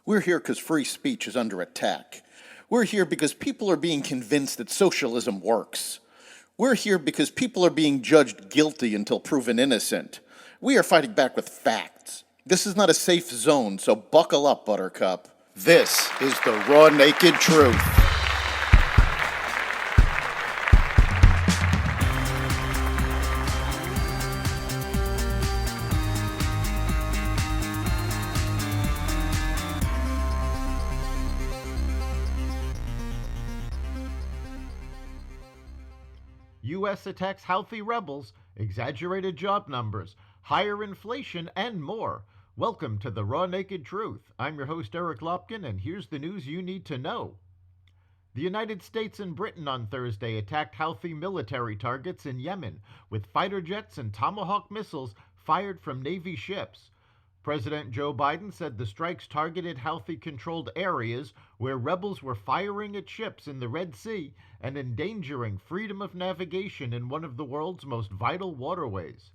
We're here because free speech is under attack. We're here because people are being convinced that socialism works. We're here because people are being judged guilty until proven innocent. We are fighting back with facts. This is not a safe zone, so buckle up, Buttercup. This is the raw, naked truth. U.S. attacks Houthi rebels, exaggerated job numbers, higher inflation, and more. Welcome to the Raw Naked Truth. I'm your host, Eric Lopkin, and here's the news you need to know. The United States and Britain on Thursday attacked Houthi military targets in Yemen with fighter jets and Tomahawk missiles fired from Navy ships. President Joe Biden said the strikes targeted Houthi-controlled areas where rebels were firing at ships in the Red Sea and endangering freedom of navigation in one of the world's most vital waterways.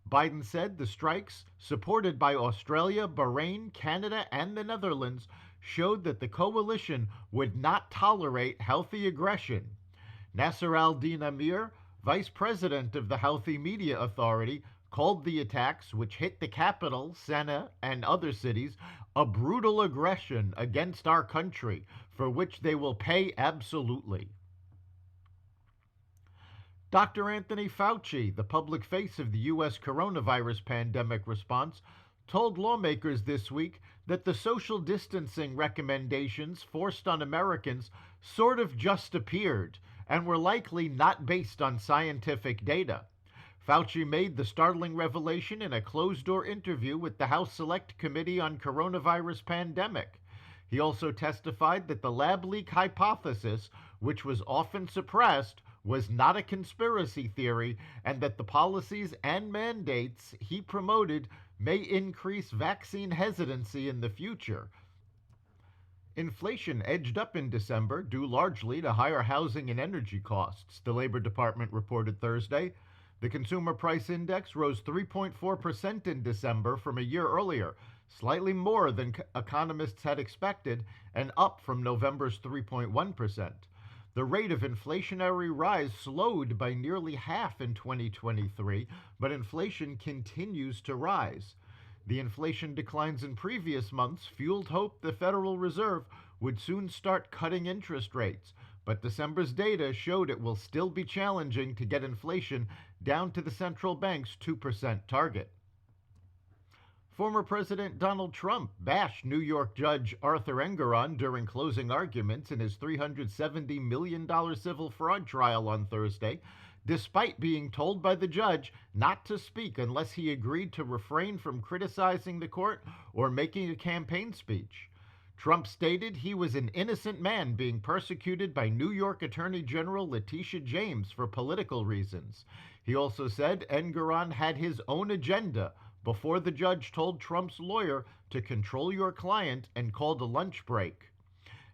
Biden said the strikes, supported by Australia, Bahrain, Canada, and the Netherlands, showed that the coalition would not tolerate Houthi aggression. Nasser al-Din Amir, vice president of the Houthi Media Authority, called the attacks, which hit the capital, Sana'a, and other cities, a brutal aggression against our country, for which they will pay absolutely. Dr. Anthony Fauci, the public face of the U.S. coronavirus pandemic response, told lawmakers this week that the social distancing recommendations forced on Americans sort of just appeared and were likely not based on scientific data. Fauci made the startling revelation in a closed-door interview with the House Select Committee on Coronavirus Pandemic. He also testified that the lab leak hypothesis, which was often suppressed, was not a conspiracy theory, and that the policies and mandates he promoted may increase vaccine hesitancy in the future. Inflation edged up in December, due largely to higher housing and energy costs, the Labor Department reported Thursday. The Consumer Price Index rose 3.4% in December from a year earlier, slightly more than economists had expected, and up from November's 3.1%. The rate of inflationary rise slowed by nearly half in 2023, but inflation continues to rise. The inflation declines in previous months fueled hope the Federal Reserve would soon start cutting interest rates, but December's data showed it will still be challenging to get inflation down to the central bank's 2% target. Former President Donald Trump bashed New York Judge Arthur Engoron during closing arguments in his $370 million civil fraud trial on Thursday, despite being told by the judge not to speak unless he agreed to refrain from criticizing the court or making a campaign speech. Trump stated he was an innocent man being persecuted by New York Attorney General Letitia James for political reasons. He also said Engoron had his own agenda before the judge told Trump's lawyer to control your client and called a lunch break.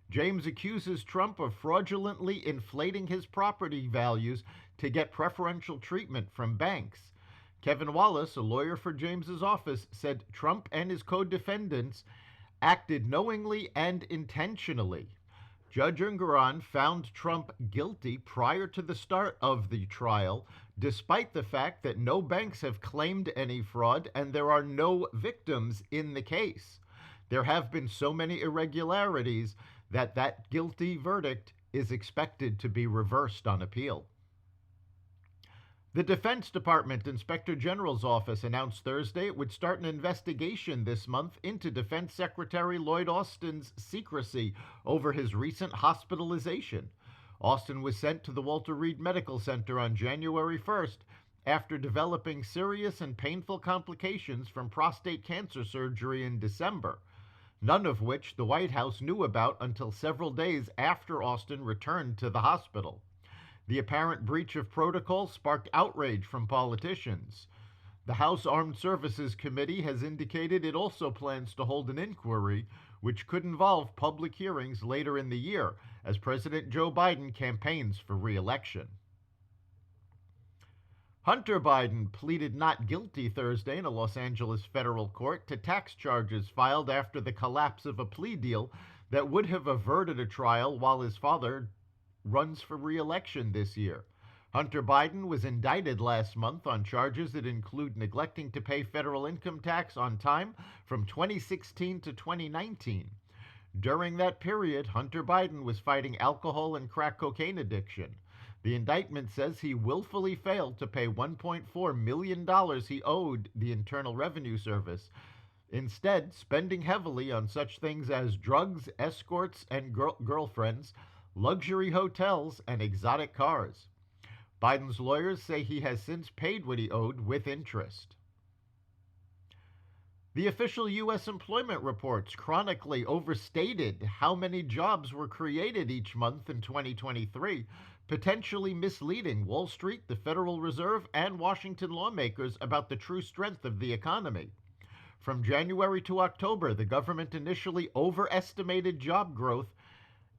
James accuses Trump of fraudulently inflating his property values to get preferential treatment from banks. Kevin Wallace, a lawyer for James's office, said Trump and his co-defendants acted knowingly and intentionally. Judge Engoron found Trump guilty prior to the start of the trial, despite the fact that no banks have claimed any fraud and there are no victims in the case. There have been so many irregularities that guilty verdict is expected to be reversed on appeal. The Defense Department Inspector General's office announced Thursday it would start an investigation this month into Defense Secretary Lloyd Austin's secrecy over his recent hospitalization. Austin was sent to the Walter Reed Medical Center on January 1st after developing serious and painful complications from prostate cancer surgery in December, none of which the White House knew about until several days after Austin returned to the hospital. The apparent breach of protocol sparked outrage from politicians. The House Armed Services Committee has indicated it also plans to hold an inquiry, which could involve public hearings later in the year as President Joe Biden campaigns for re-election. Hunter Biden pleaded not guilty Thursday in a Los Angeles federal court to tax charges filed after the collapse of a plea deal that would have averted a trial while his father runs for re-election this year. Hunter Biden was indicted last month on charges that include neglecting to pay federal income tax on time from 2016 to 2019. During that period, Hunter Biden was fighting alcohol and crack cocaine addiction. The indictment says he willfully failed to pay $1.4 million he owed the Internal Revenue Service, instead spending heavily on such things as drugs, escorts, and girlfriends, luxury hotels, and exotic cars. Biden's lawyers say he has since paid what he owed with interest. The official U.S. employment reports chronically overstated how many jobs were created each month in 2023, potentially misleading Wall Street, the Federal Reserve, and Washington lawmakers about the true strength of the economy. From January to October, the government initially overestimated job growth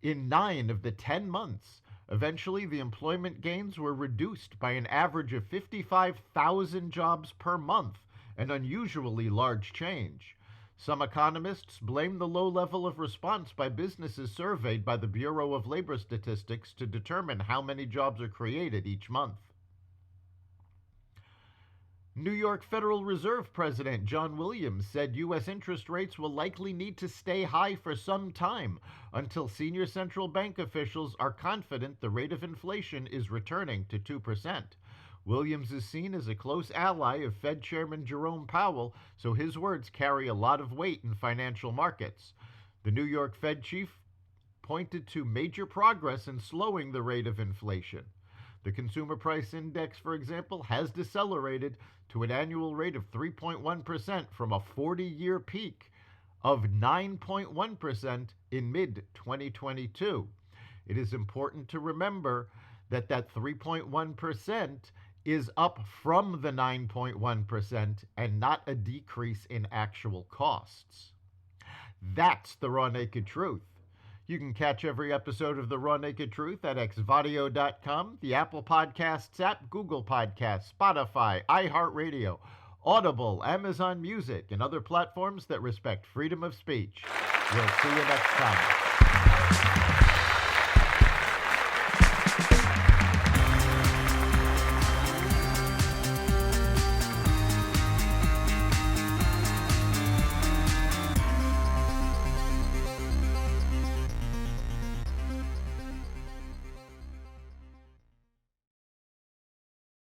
in 9 of the 10 months. Eventually, the employment gains were reduced by an average of 55,000 jobs per month, an unusually large change. Some economists blame the low level of response by businesses surveyed by the Bureau of Labor Statistics to determine how many jobs are created each month. New York Federal Reserve President John Williams said U.S. interest rates will likely need to stay high for some time until senior central bank officials are confident the rate of inflation is returning to 2%. Williams is seen as a close ally of Fed Chairman Jerome Powell, so his words carry a lot of weight in financial markets. The New York Fed chief pointed to major progress in slowing the rate of inflation. The Consumer Price Index, for example, has decelerated to an annual rate of 3.1% from a 40-year peak of 9.1% in mid-2022. It is important to remember that 3.1% is up from the 9.1% and not a decrease in actual costs. That's the Raw Naked Truth. You can catch every episode of The Raw Naked Truth at xvadio.com, the Apple Podcasts app, Google Podcasts, Spotify, iHeartRadio, Audible, Amazon Music, and other platforms that respect freedom of speech. We'll see you next time.